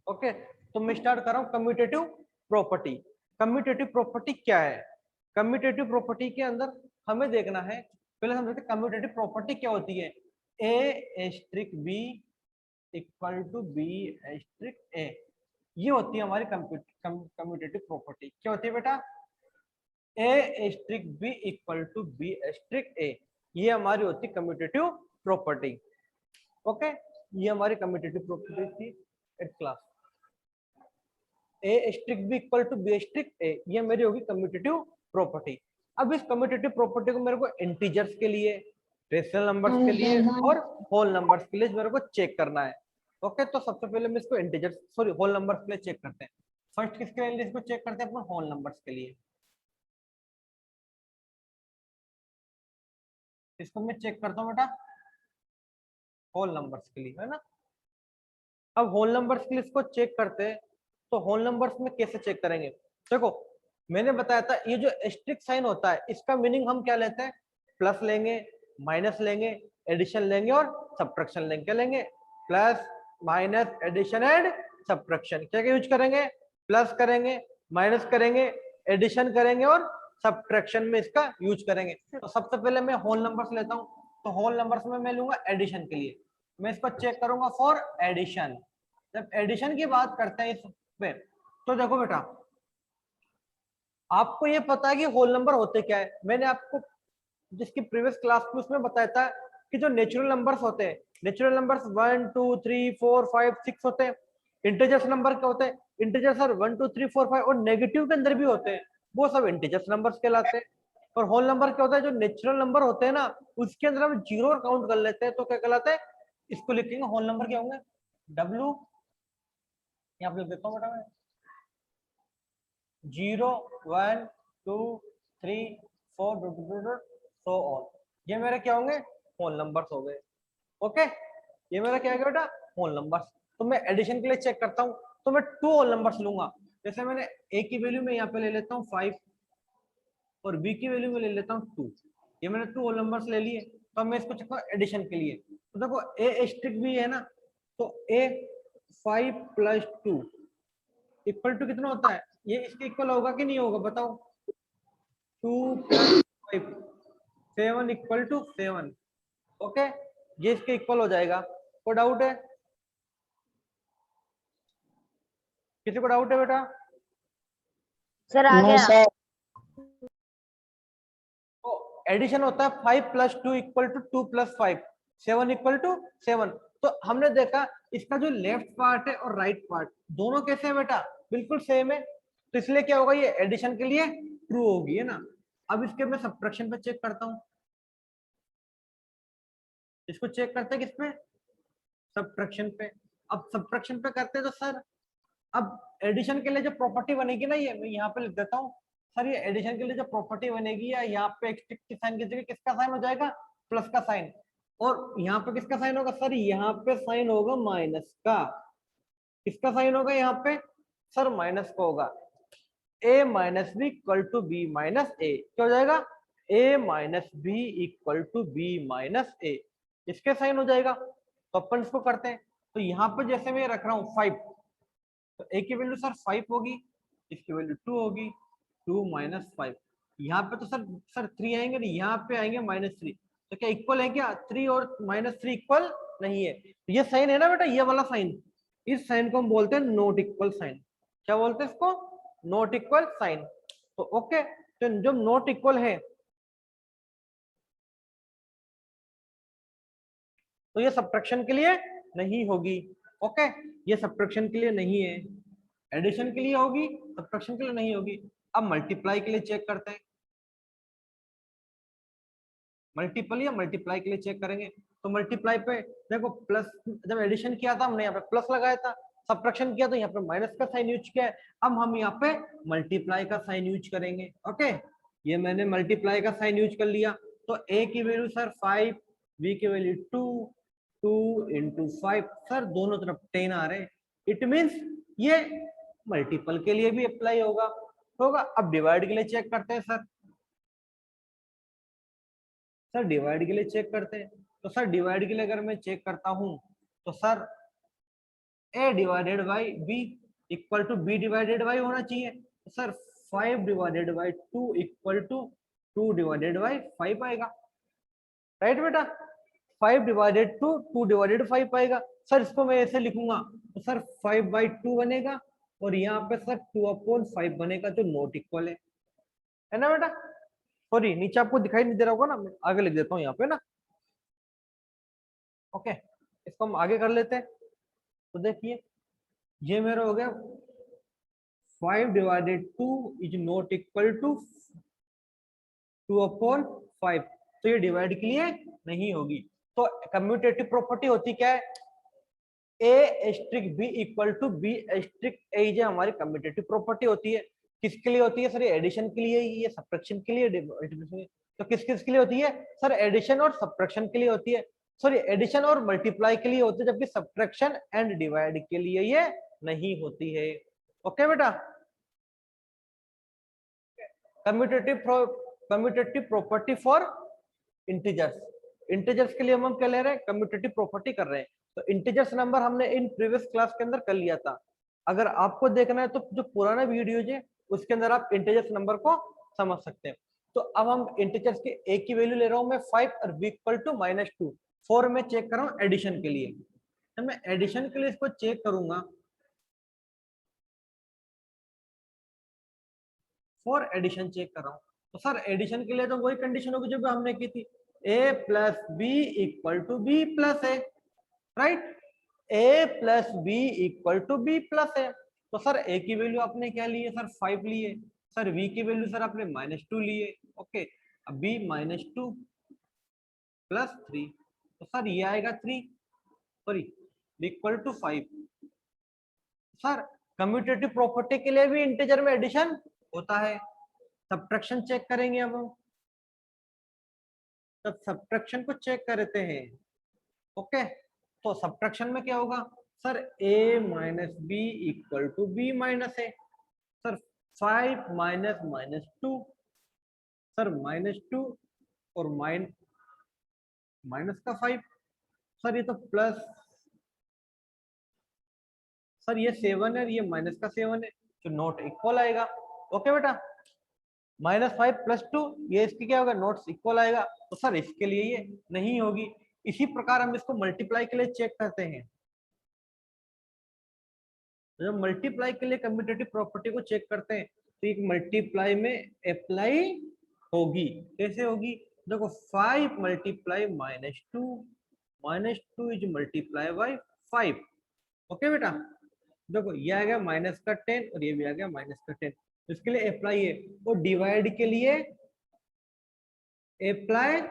Okay, तो मैं start कर रहा हूँ कम्यूटेटिव प्रॉपर्टी। कम्यूटेटिव प्रॉपर्टी क्या है? कम्यूटेटिव प्रॉपर्टी के अंदर हमें देखना है, पहले हम देखते हैं कम्यूटेटिव प्रॉपर्टी क्या होती है। ए streak B equal to B streak ए, ये होती है हमारी कम्यूटेटिव प्रॉपर्टी। क्या होती है बेटा? A streak B equal to B streak ए, ये हमारी होती है कम्यूटेटिव प्रॉपर्टी। ओके, ये हमारी कम्यूटेटिव प्रॉपर्टी थी eight class. A streak B equal to B streak ए, ये मेरी होगी कम्यूटेटिव प्रॉपर्टी। अब इस कम्यूटेटिव प्रॉपर्टी को मेरे को इंटीजर्स के लिए, रेशनल नंबर्स के लिए और होल नंबर्स के लिए मेरे को चेक करना है। ओके, तो सबसे पहले मैं इसको इंटीजर्स सॉरी होल नंबर्स के लिए चेक करते हैं। फर्स्ट किसके लिए इसको चेक करते हैं? अपन होल नंबर्स के लिए। इसको मैं चेक करता हूँ बेटा होल नंबर्स के लिए, है ना। अब होल नंबर्स के लिए इसको चेक करते हैं, तो होल नंबर्स में कैसे चेक करेंगे? देखो, मैंने बताया था ये जो एस्ट्रिक साइन होता है इसका मीनिंग हम क्या लेते हैं? प्लस लेंगे, माइनस लेंगे, एडिशन लेंगे और सब्ट्रैक्शन लेंगे। क्या लेंगे? Plus minus addition and subtraction. क्या क्या यूज करेंगे? प्लस करेंगे, माइनस करेंगे, एडिशन करेंगे और सब्ट्रैक्शन में इसका यूज करेंगे। तो सबसे पहले मैं होल नंबर्स लेता हूँ, तो होल नंबर्स में मैं लूंगा एडिशन के लिए। मैं इसको चेक करूंगा फॉर एडिशन। जब एडिशन की बात करते हैं इस पे, तो देखो बेटा, आपको ये पता है कि होल नंबर होते क्या है। मैंने आपको जिसकी प्रीवियस क्लास में उसमें बताया था कि जो नेचुरल नंबर्स होते हैं, नेचुरल नंबर्स 1 2 3 4 5 6 होते हैं। इंटीजर्स नंबर क्या होते हैं? इंटीजर्स सर 1 2 3 4 5 और नेगेटिव के अंदर भी होते हैं, वो सब इंटीजर्स नंबर्स कहलाते हैं। और होल नंबर क्या होता है? जो नेचुरल नंबर होते हैं ना, उसके अंदर हम जीरो काउंट कर लेते हैं, तो क्या कहलाते हैं? इसको लिखेंगे होल नंबर क्या होंगे? डब्ल्यू, यहाँ पे लिख देता हूँ बेटा मैं, 0 1 2 3 4 सो ऑन, ये मेरे क्या होंगे? होल नंबर्स हो गए। ओके, ये मेरा क्या है बेटा? Whole numbers. तो मैं एडिशन के लिए चेक करता हूँ, तो मैं 2 होल नंबर्स लूंगा। जैसे मैंने ए की वैल्यू में यहाँ पे ले लेता हूँ 5 और बी की वैल्यू में ले लेता हूँ 2। ये मैंने 2 होल नंबर्स ले लिए, तो मैं इसको चेक करूँ एडिशन के लिए। तो देखो ए स्ट्रिक भी है ना, तो ए 5 प्लस 2 इक्वल टू कितना होता है? ये इसके इक्वल होगा कि नहीं होगा बताओ? 2 प्लस 5 7 इक्वल टू 7। ओके, ये इसके इक्वल हो जाएगा। कोई डाउट है? किसी को डाउट है बेटा? सर आ गया। तो एडिशन होता है 5 plus 2 equal to 2 plus 5 7 equal to 7। तो हमने देखा इसका जो लेफ्ट पार्ट है और राइट पार्ट दोनों कैसे है बेटा? बिल्कुल सेम है, तो इसलिए क्या होगा? ये एडिशन के लिए ट्रू होगी, है ना। अब इसके मैं सब्ट्रैक्शन पे चेक करता हूँ। इसको चेक करते हैं किस पे? सब्ट्रैक्शन पे। अब सब्ट्रैक्शन पे करते हैं तो सर, अब एडिशन के लिए जो प्रॉपर्टी बनेगी ना, ये मैं यहाँ पे लिख देता हूँ। सर ये एडिशन के लिए जो प्रॉपर्टी बनेगी, या यहाँ पे एक्स की साइन की जगह किसका साइन हो जाएगा? प्लस का साइन। और यहाँ पे किसका साइन होगा? सर यहाँ पे साइन होगा माइनस का। किसका साइन होगा यहाँ पे? सर माइनस का होगा। A minus B equal to B minus a, क्या हो जाएगा? A minus B equal to B minus a, इसके साइन हो जाएगा। तो अपन इसको करते हैं, तो यहाँ पे जैसे मैं रख रहा हूँ 5, तो ए की वैल्यू सर 5 होगी, इसकी वैल्यू 2 होगी, 2 माइनस 5। यहाँ पे तो सर 3 आएंगे नहीं, यहाँ पे आएंगे -3। तो क्या इक्वल है क्या? 3 और -3 इक्वल नहीं है। तो ये साइन है ना बेटा, ये वाला साइन, इस साइन को हम बोलते हैं नॉट इक्वल साइन। क्या बोलते हैं इसको? Not equal sign. तो ओके, तो जो नॉट इक्वल है तो ये सब्ट्रैक्शन के लिए नहीं होगी। ओके, ये सब्ट्रैक्शन के लिए नहीं है, एडिशन के लिए होगी, सब्ट्रैक्शन के लिए नहीं होगी। अब मल्टीप्लाई के लिए चेक करते हैं। मल्टीपल या मल्टीप्लाई के लिए चेक करेंगे, तो मल्टीप्लाई पे देखो प्लस, जब एडिशन किया था हमने यहाँ पे प्लस लगाया था, सब्ट्रैक्शन किया तो यहाँ पे माइनस का साइन यूज किया है। अब हम यहाँ पे मल्टीप्लाई का साइन यूज करेंगे। ओके, ये मैंने मल्टीप्लाई का साइन यूज कर लिया, तो ए की वैल्यू सर 5, बी की वैल्यू 2, 2 इंटू 5, सर दोनों तरफ 10 आ रहे हैं। इट मीन्स ये मल्टीपल के लिए भी अप्लाई होगा। अब डिवाइड के लिए चेक करते हैं सर। सर डिवाइड के लिए चेक करते हैं, तो सर डिवाइड के लिए अगर मैं चेक करता हूं, तो sir A divided by B equal to B divided by होना चाहिए। तो sir 5 divided by 2 equal to 2 divided by 5 आएगा, राइट बेटा। 5 डिवाइडेड टू 2 डिवाइडेड 5 आएगा। सर इसको मैं ऐसे लिखूंगा तो सर 5 बाई 2 बनेगा और यहाँ पे सर 2/5 बनेगा जो नॉट इक्वल है ना बेटा। सॉरी नीचे आपको दिखाई नहीं दे रहा होगा ना, मैं आगे लिख देता हूँ यहाँ पे ना। ओके इसको हम आगे कर लेते हैं। तो देखिए ये मेरा हो गया 5 divided 2 is not equal to 2/5, तो ये डिवाइड के लिए नहीं होगी। तो कम्यूटेटिव प्रॉपर्टी होती क्या है, ए streak B equal to B streak ए, ये हमारी कम्यूटेटिव प्रॉपर्टी होती है। किसके लिए होती है सर, ये एडिशन के लिए, ये सब्ट्रैक्शन के लिए, तो किस किस के लिए होती है सर, एडिशन और सब्ट्रैक्शन के लिए होती है। सॉरी एडिशन और मल्टीप्लाई के लिए होती है, जबकि सब्ट्रैक्शन एंड डिवाइड के लिए ये नहीं होती है। ओके बेटा। Commutative property for integers, integers के लिए हम क्या ले रहे हैं, कम्यूटेटिव प्रॉपर्टी कर रहे हैं। तो इंटीजर्स नंबर हमने इन प्रीवियस क्लास के अंदर कर लिया था। अगर आपको देखना है तो जो पुराना वीडियो है उसके अंदर आप इंटीजर्स नंबर को समझ सकते हैं। तो अब हम इंटीजर्स के ए की वैल्यू ले रहा हूं मैं 5 और बी इक्वल टू -2। 4 में चेक कर रहा हूं एडिशन के लिए, तो मैं एडिशन के लिए इसको चेक करूंगा। 4 एडिशन चेक कर रहा हूं, तो सर एडिशन के लिए तो वही कंडीशन होगी जो हमने की थी, a plus b equal to b plus a, right. a plus b equal to b plus a. तो सर a की वैल्यू आपने क्या ली है सर, 5 ली है। सर v की वैल्यू सर आपने -2 ली है। ओके अब b -2 प्लस 3, तो सर ये आएगा 3, sorry equal to 5। Sir commutative property के लिए भी इंटीजर में एडिशन होता है। सब्ट्रैक्शन चेक करेंगे अब हम, तब सब्ट्रैक्शन को चेक करते हैं। ओके तो सब्ट्रैक्शन में क्या होगा sir, a minus B equal to B minus A. Sir 5 minus -2, sir -2 और माइनस का 5, सर ये तो प्लस, सर ये 7 है, ये माइनस का 7 है, जो नॉट इक्वल आएगा। ओके बेटा, -5 प्लस 2, ये इसकी क्या होगा, नोट्स इक्वल आएगा। तो सर इसके लिए ये नहीं होगी। इसी प्रकार हम इसको मल्टीप्लाई के लिए चेक करते हैं। जब मल्टीप्लाई के लिए कम्यूटेटिव प्रॉपर्टी को चेक करते हैं तो एक मल्टीप्लाई में अप्लाई होगी। कैसे होगी, देखो 5 multiply -2 is multiply by 5। Okay बेटा, देखो ये आ गया माइनस का 10 और ये भी आ गया माइनस का 10, इसके लिए अप्लाई है। और डिवाइड के लिए अप्लाई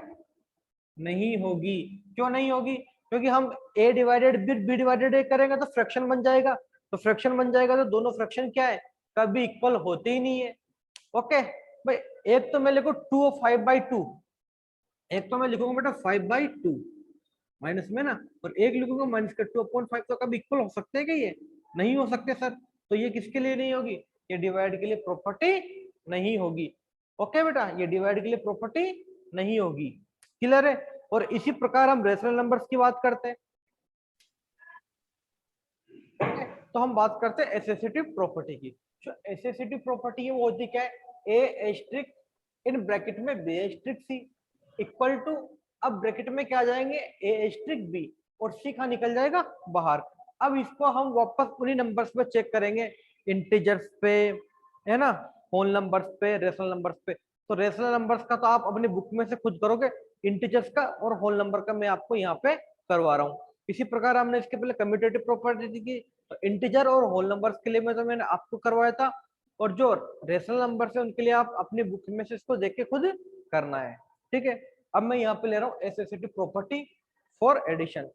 नहीं होगी। क्यों नहीं होगी, क्योंकि हम a divided b divided a करेंगे तो फ्रैक्शन बन जाएगा, तो फ्रैक्शन बन जाएगा तो दोनों फ्रैक्शन क्या है, कभी इक्वल होते ही नहीं है। ओके भाई, एक तो मैं लिखू 2 और 5/2, एक तो मैं लिखूंगा बेटा 5/2 माइनस में ना, और एक लिखूंगा माइनस का 2/5, तो कभी इक्वल हो सकते हैं क्या, ये नहीं हो सकते सर। तो ये किसके लिए नहीं होगी, ये डिवाइड के लिए प्रॉपर्टी नहीं होगी। ओके बेटा, ये डिवाइड के लिए प्रॉपर्टी नहीं होगी। क्लियर है। और इसी प्रकार हम रेशनल नंबर्स की बात करते हैं। ओके तो हम बात करते हैं एसोसिएटिव प्रॉपर्टी की। जो एसोसिएटिव प्रॉपर्टी है वो होती क्या है, ए स्ट्रिक इन ब्रैकेट में B asterisk C equal to, अब ब्रैकेट में क्या आ जाएंगे, ए स्ट्रिक बी और सी का निकल जाएगा बाहर। अब इसको हम वापस उन्हीं नंबर्स पे चेक करेंगे, इंटीजर्स पे है ना, होल नंबर्स पे, रेशनल नंबर्स पे। तो रेशनल नंबर्स का तो आप अपनी बुक में से खुद करोगे, इंटीजर्स का और होल नंबर का मैं आपको यहाँ पे करवा रहा हूँ। इसी प्रकार हमने इसके पहले कम्यूटेटिव प्रॉपर्टी की, तो इंटीजर और होल नंबर्स के लिए मैं तो मैंने आपको करवाया था, और जो रेशनल नंबर है उनके लिए आप अपनी बुक में से इसको देख के खुद करना है। ठीक है, अब मैं यहाँ पे ले रहा हूँ एसोसिएटिव प्रॉपर्टी फॉर एडिशन।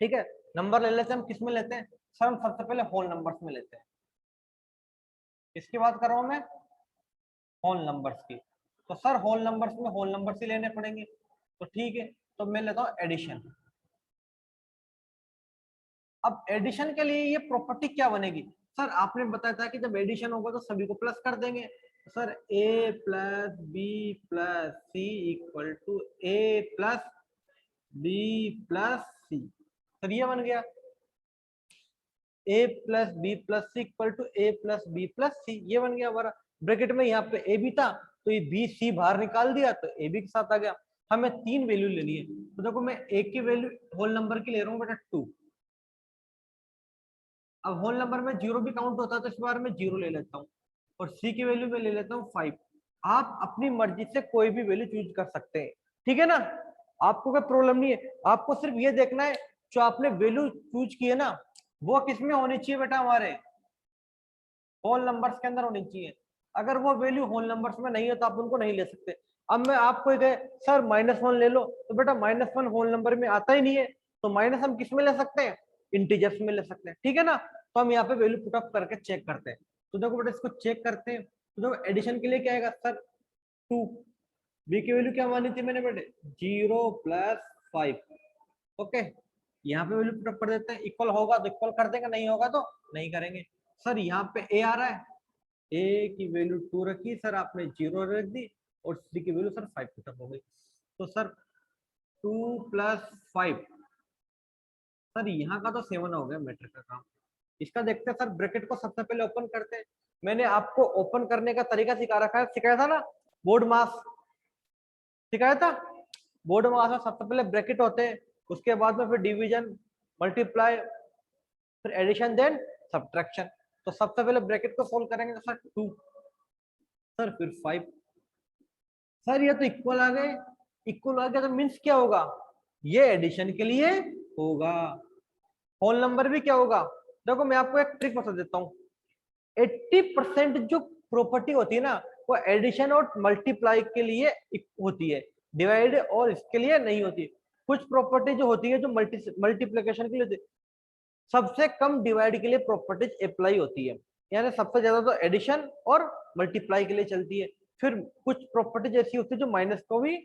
ठीक है, नंबर ले लेते हैं हम, किस में लेते हैं सर, हम सबसे पहले होल नंबर्स में लेते हैं। किसकी बात कर रहा हूं मैं, होल नंबर्स की। तो सर होल नंबर्स में होल नंबर्स ही लेने पड़ेंगे, तो ठीक है, तो मैं लेता हूं एडिशन। अब एडिशन के लिए ये प्रॉपर्टी क्या बनेगी सर, आपने बताया था कि जब एडिशन होगा तो सभी को प्लस कर देंगे। तो sir a plus b plus c equal to a plus b plus c, sir ये बन गया। a plus b plus c equal to a plus b plus c, ये बन गया हमारा। ब्रैकेट में यहाँ पे a भी था तो ये b c बाहर निकाल दिया तो a b के साथ आ गया। हमें 3 वैल्यू लेनी है, तो देखो मैं a की वैल्यू होल नंबर की ले रहा हूँ बेटा 2। अब होल नंबर में जीरो भी काउंट होता है तो इस बार मैं जीरो ले लेता हूँ, और सी की वैल्यू में ले लेता हूँ 5। आप अपनी मर्जी से कोई भी वैल्यू चूज कर सकते हैं, ठीक है ना, आपको कोई प्रॉब्लम नहीं है। आपको सिर्फ ये देखना है जो आपने वैल्यू चूज की है ना वो किसमें होनी चाहिए बेटा, हमारे होल नंबर्स के अंदर होनी चाहिए। अगर वो वैल्यू होल नंबर्स में नहीं है तो आप उनको नहीं ले सकते। अब मैं आपको कहे सर -1 ले लो, तो बेटा -1 होल नंबर में आता ही नहीं है, तो माइनस हम किस में ले सकते हैं, इंटीजर्स में ले सकते हैं, ठीक है ना। तो हम यहाँ पे वैल्यू पुट अप करके चेक करते हैं। तो देखो बेटा इसको चेक करते हैं, तो देखो एडिशन के लिए क्या आएगा सर 2, बी की वैल्यू क्या मानी थी मैंने बेटे 0 + 5, ओके। यहाँ पे वैल्यू पुट अप कर देते हैं, इक्वल होगा तो इक्वल कर देंगे, नहीं होगा तो नहीं करेंगे। सर यहाँ पे ए आ रहा है, ए की वैल्यू 2 रखी सर आपने 0 रख दी, और सी की वैल्यू सर 5 पुट अप हो गई। तो सर 2 + 5, सर यहाँ का तो 7 हो गया मैट्रिक का काम। इसका देखते हैं सर, ब्रैकेट को सबसे पहले ओपन करते हैं। मैंने आपको ओपन करने का तरीका सिखा रखा है, सिखाया था ना, बोर्ड मास सिखाया था। बोर्ड मास में सबसे पहले ब्रैकेट होते हैं, उसके बाद में फिर डिवीजन, मल्टीप्लाई, फिर एडिशन, देन सब्ट्रैक्शन। तो सबसे पहले ब्रैकेट को सोल्व करेंगे तो सर 2, सर फिर 5, सर ये तो इक्वल आ गए, इक्वल आ गया तो मीन्स क्या होगा, ये एडिशन के लिए होगा। होल नंबर भी क्या होगा, देखो मैं आपको एक ट्रिक बता देता हूँ। 80% जो प्रॉपर्टी होती है ना वो एडिशन और मल्टीप्लाई के लिए होती है, डिवाइड और इसके लिए नहीं होती। कुछ प्रॉपर्टी जो होती है जो मल्टीप्लिकेशन के लिए होती है, सबसे कम डिवाइड के लिए प्रॉपर्टीज अप्लाई होती है, यानी सबसे ज्यादा तो एडिशन और मल्टीप्लाई के लिए चलती है। फिर कुछ प्रॉपर्टीज ऐसी होती है जो माइनस को भी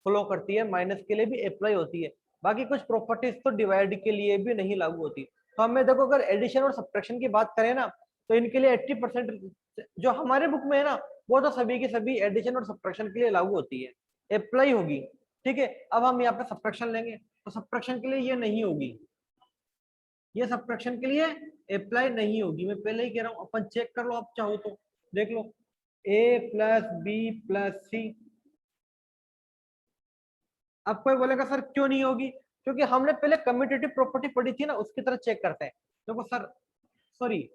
फ्लो करती है, माइनस के लिए भी अप्लाई होती है। बाकी कुछ प्रॉपर्टीज तो डिवाइड के लिए भी नहीं लागू होती। तो हमें देखो अगर एडिशन और सब्ट्रैक्शन की बात करें ना तो इनके लिए 80% जो हमारे बुक में है ना वो तो सभी की सभी एडिशन और सब्ट्रैक्शन के लिए लागू होती है, अप्लाई होगी, ठीक है। अब हम यहाँ पे सब्ट्रैक्शन लेंगे तो सब्ट्रैक्शन के लिए ये नहीं होगी, ये सब्ट्रैक्शन के लिए अप्लाई नहीं होगी। मैं पहले ही कह रहा हूँ, अपन चेक कर लो आप चाहो तो, देख लो a + b + c। अब कोई बोलेगा सर क्यों नहीं होगी, क्योंकि हमने पहले कम्यूटेटिव प्रॉपर्टी पढ़ी थी ना उसकी तरह चेक करते हैं। देखो सर सॉरी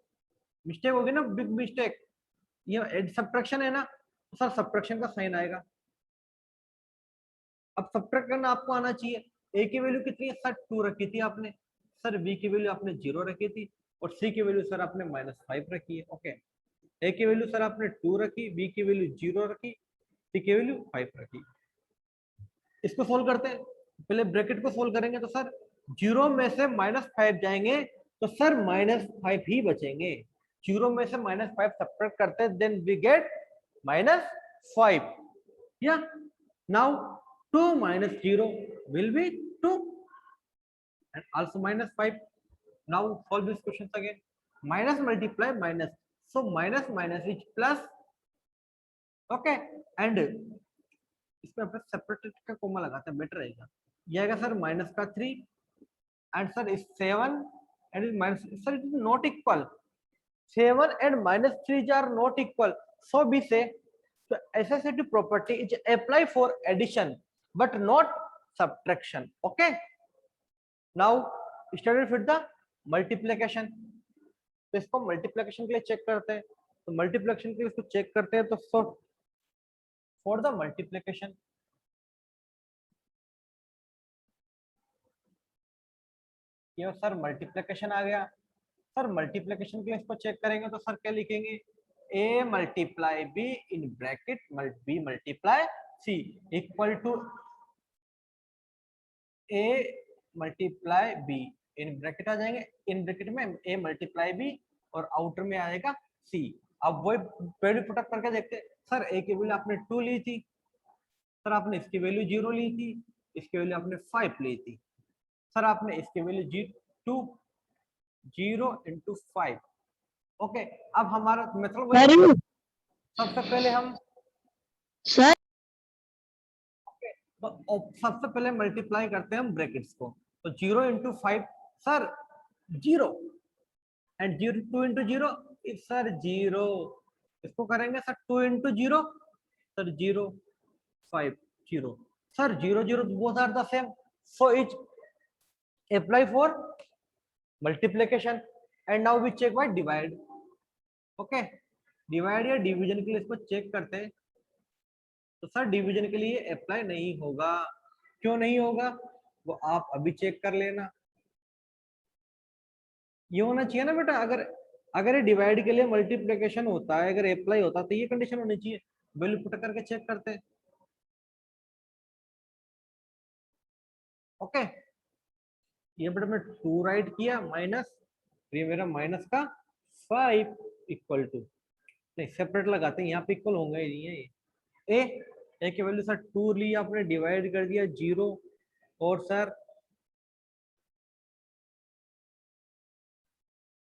मिस्टेक होगी ना, बिग मिस्टेक, ये सब्ट्रैक्शन है ना, तो सर सब्ट्रैक्शन का साइन आएगा। अब सब्ट्रैक्ट करना आपको आना चाहिए। ए की वैल्यू कितनी है सर 2 रखी थी आपने, सर बी की वैल्यू आपने 0 रखी थी, और सी की वैल्यू सर आपने -5 रखी है, ओके। ए की वैल्यू सर आपने 2 रखी, बी की वैल्यू 0 रखी, सी की वैल्यू 5 रखी। इसको सोल्व करते हैं, पहले ब्रैकेट को सोल्व करेंगे तो सर 0 में से -5 जाएंगे तो सर -5 ही बचेंगे। 0 में से -5 सब्ट्रैक्ट करते हैं देन वी गेट -5, या now 2 - 0 will be 2 and also -5. Now solve this question again. Minus multiply minus, so minus minus is plus, okay, and इसमें अपने सेपरेटेड का कोमा लगाते हैं, बेटर रहेगा। ये आएगा सर माइनस का 3 and sir is 7 and is minus, sir it is not equal, 7 and -3 are not equal, so we say the associative property is apply for addition but not subtraction, okay। now started with the multiplication, तो इसको multiplication के लिए check करते हैं, तो multiplication के लिए इसको चेक करते हैं तो फॉर द मल्टीप्लिकेशन, ये सर मल्टीप्लिकेशन आ गया। सर मल्टीप्लिकेशन के लिए इसको चेक करेंगे तो सर क्या लिखेंगे, a multiply b in bracket b multiply c equal to a multiply b in bracket आ जाएंगे, इन ब्रैकेट में a मल्टीप्लाई b और आउटर में आएगा c। अब वही वैल्यू पुट अप करके देखते हैं, सर a की वैल्यू आपने 2 ली थी, सर आपने इसकी वैल्यू 0 ली थी, इसकी वैल्यू आपने 5 ली थी, सर आपने इसकी वैल्यू 2 0 × 5, ओके। अब हमारा मेथड वही, सबसे पहले हम सर तो सबसे पहले मल्टीप्लाई करते हैं हम ब्रैकेट्स को, तो 0 × 5 sir 0, and 2 into 0 is sir 0, इसको करेंगे sir 2 into 0 sir 0 5 0 sir 0 0 both are the same, so it apply for multiplication and now we check by divide. Okay divide या डिवीजन के लिए इसको चेक करते हैं, तो सर डिवीजन के लिए अप्लाई नहीं होगा। क्यों नहीं होगा वो आप अभी चेक कर लेना। ये होना चाहिए ना बेटा, अगर अगर ये डिवाइड के लिए मल्टीप्लिकेशन होता है, अगर अप्लाई होता तो ये कंडीशन होनी चाहिए। वैल्यू पुट करके चेक करते हैं। ओके ये बेटा मैं 2 राइट किया माइनस, ये मेरा माइनस का 5 इक्वल टू, नहीं सेपरेट लगाते हैं, यहाँ पे इक्वल होंगे ही नहीं है ये। ए की वैल्यू सर 2 ली आपने, डिवाइड कर दिया 0, और सर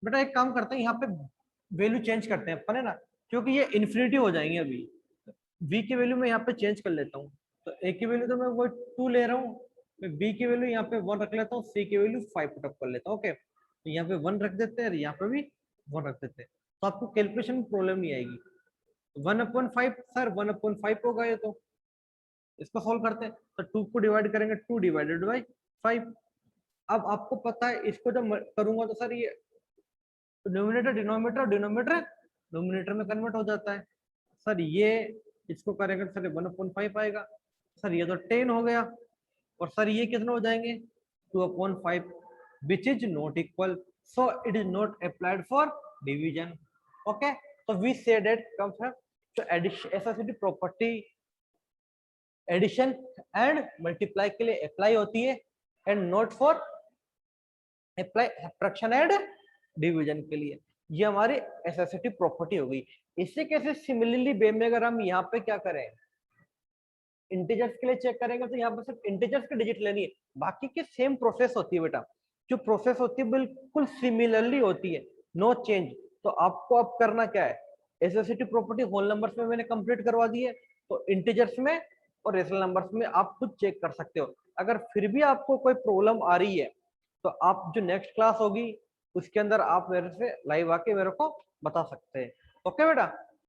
बेटा एक काम करते हैं, यहाँ पे वैल्यू चेंज करते हैं अपन है ना, क्योंकि ये इन्फिनिटी हो जाएंगे अभी। v की वैल्यू मैं यहाँ पे चेंज कर लेता हूँ, तो a की वैल्यू तो मैं वो 2 ले रहा हूँ, मैं b की वैल्यू यहाँ पे 1 रख लेता हूँ, c की वैल्यू 5 पुटअप कर लेता हूँ। ओके तो यहाँ पे 1 रख देते हैं और यहाँ पे भी 1 रख देते हैं, तो आपको कैलकुलेशन में प्रॉब्लम नहीं आएगी। 1/5 सर 1/5 होगा ये, तो इसको सोल्व करते हैं, तो 2 को डिवाइड करेंगे 2 डिवाइडेड बाई 5। अब आपको पता है इसको जब करूंगा तो सर ये डिनोमिनेटर डिनोमिनेटर और डिनोमिनेटर नोमिनेटर में कन्वर्ट हो जाता है। सर ये इसको करेंगे सर 1/5 आएगा, सर ये तो 10 हो गया, और सर ये कितने हो जाएंगे 2/5 which is not equal, so it is not applied for division. Okay तो वी से दैट कम्स तो एसएसटी प्रॉपर्टी एडिशन एंड मल्टीप्लाई के लिए अप्लाई होती है and not for apply fraction and division के लिए। ये हमारी एसएसटी प्रॉपर्टी हो गई। इससे कैसे सिमिलरली वे में अगर हम यहाँ पे क्या करें इंटीजर्स के लिए चेक करेंगे, तो यहाँ पर सिर्फ इंटीजर्स की डिजिट लेनी है, बाकी की सेम प्रोसेस होती है बेटा, जो प्रोसेस होती है बिल्कुल सिमिलरली होती है, नो चेंज। तो आपको अब करना क्या है, एसएसटी प्रॉपर्टी होल नंबर्स में मैंने कंप्लीट करवा दी है, तो इंटीजर्स में और रेशनल नंबर्स में आप खुद चेक कर सकते हो। अगर फिर भी आपको कोई प्रॉब्लम आ रही है तो आप जो नेक्स्ट क्लास होगी उसके अंदर आप मेरे से लाइव आके मेरे को बता सकते हैं। ओके बेटा।